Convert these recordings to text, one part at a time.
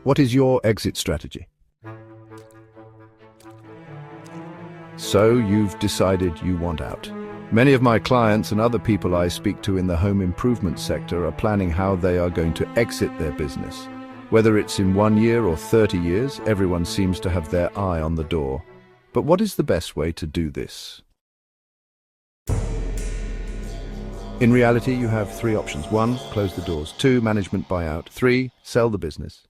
What is your exit strategy? So you've decided you want out. Many of my clients and other people I speak to in the home improvement sector are planning how they are going to exit their business. Whether it's in 1 year or 30 years, everyone seems to have their eye on the door. But what is the best way to do this? In reality, you have 3 options. 1, close the doors. 2, management buyout. 3, sell the business.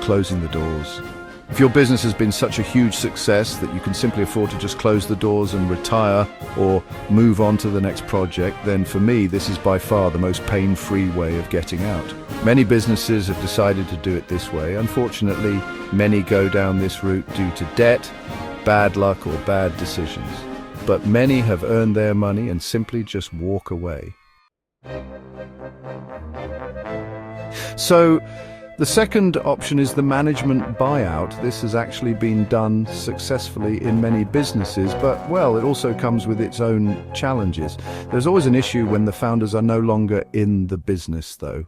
Closing the doors. If your business has been such a huge success that you can simply afford to just close the doors and retire or move on to the next project, then for me, this is by far the most pain-free way of getting out. Many businesses have decided to do it this way. Unfortunately, many go down this route due to debt, bad luck, or bad decisions. But many have earned their money and simply just walk away. So, the second option is the management buyout. This has actually been done successfully in many businesses, but, well, it also comes with its own challenges. There's always an issue when the founders are no longer in the business, though.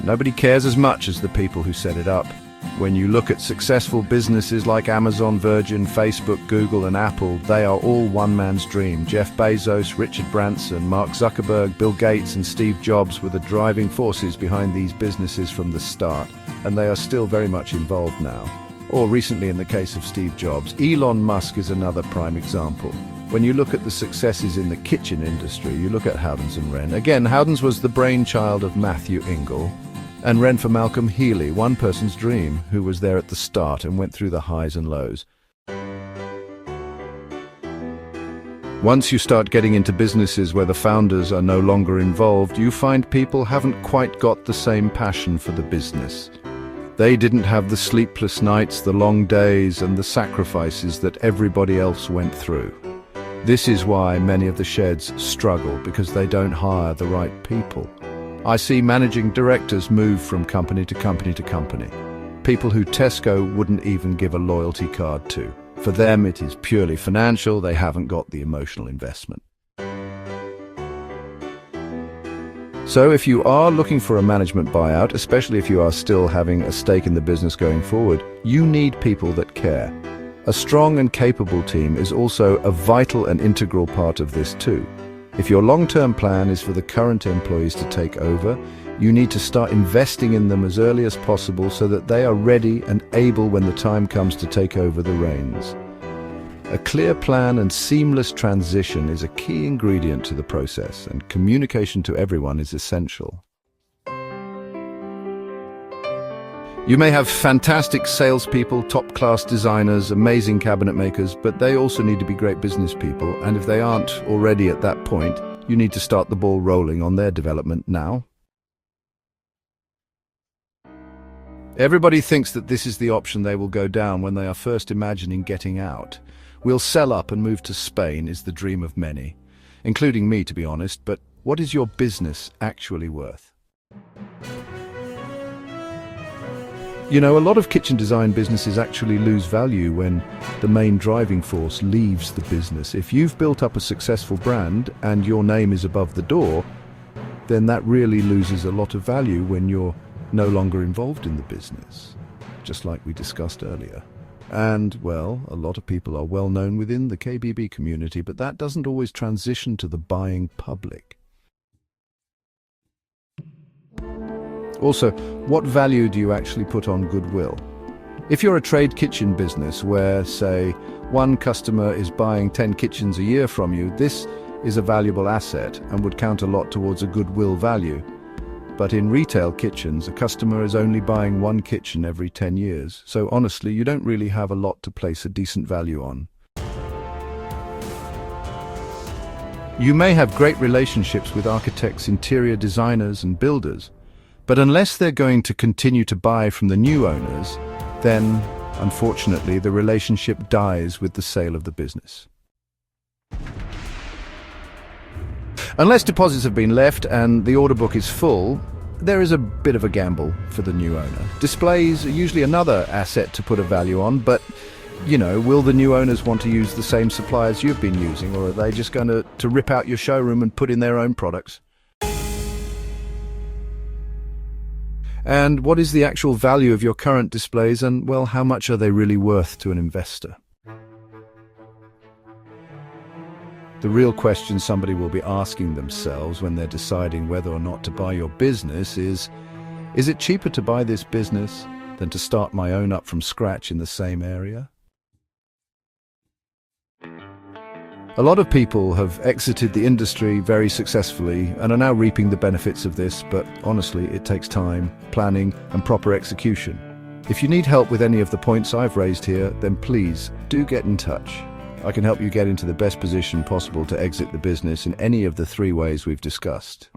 Nobody cares as much as the people who set it up. When you look at successful businesses like Amazon, Virgin, Facebook, Google, and Apple, they are all one man's dream. Jeff Bezos, Richard Branson, Mark Zuckerberg, Bill Gates, and Steve Jobs were the driving forces behind these businesses from the start, and they are still very much involved now. Or recently in the case of Steve Jobs, Elon Musk is another prime example. When you look at the successes in the kitchen industry, you look at Howdens and Wren. Again, Howdens was the brainchild of Matthew Ingle, and Wren for Malcolm Healy, one person's dream, who was there at the start and went through the highs and lows. Once you start getting into businesses where the founders are no longer involved, you find people haven't quite got the same passion for the business. They didn't have the sleepless nights, the long days, and the sacrifices that everybody else went through. This is why many of the sheds struggle, because they don't hire the right people. I see managing directors move from company to company to company. People who Tesco wouldn't even give a loyalty card to. For them, it is purely financial. They haven't got the emotional investment. So if you are looking for a management buyout, especially if you are still having a stake in the business going forward, you need people that care. A strong and capable team is also a vital and integral part of this too. If your long-term plan is for the current employees to take over, you need to start investing in them as early as possible so that they are ready and able when the time comes to take over the reins. A clear plan and seamless transition is a key ingredient to the process, and communication to everyone is essential. You may have fantastic salespeople, top-class designers, amazing cabinet makers, but they also need to be great business people, and if they aren't already at that point, you need to start the ball rolling on their development now. Everybody thinks that this is the option they will go down when they are first imagining getting out. We'll sell up and move to Spain is the dream of many, including me, to be honest, but what is your business actually worth? You know, a lot of kitchen design businesses actually lose value when the main driving force leaves the business. If you've built up a successful brand and your name is above the door, then that really loses a lot of value when you're no longer involved in the business, just like we discussed earlier. And, well, a lot of people are well known within the KBB community, but that doesn't always transition to the buying public. Also, what value do you actually put on goodwill? If you're a trade kitchen business where, say, one customer is buying 10 kitchens a year from you, this is a valuable asset and would count a lot towards a goodwill value. But in retail kitchens, a customer is only buying one kitchen every 10 years, so honestly, you don't really have a lot to place a decent value on. You may have great relationships with architects, interior designers, and builders, but unless they're going to continue to buy from the new owners, then, unfortunately, the relationship dies with the sale of the business. Unless deposits have been left and the order book is full, there is a bit of a gamble for the new owner. Displays are usually another asset to put a value on, but, you know, will the new owners want to use the same suppliers you've been using, or are they just going to rip out your showroom and put in their own products? And what is the actual value of your current displays, and, well, how much are they really worth to an investor? The real question somebody will be asking themselves when they're deciding whether or not to buy your business is it cheaper to buy this business than to start my own up from scratch in the same area? A lot of people have exited the industry very successfully and are now reaping the benefits of this, but honestly, it takes time, planning, and proper execution. If you need help with any of the points I've raised here, then please do get in touch. I can help you get into the best position possible to exit the business in any of the 3 ways we've discussed.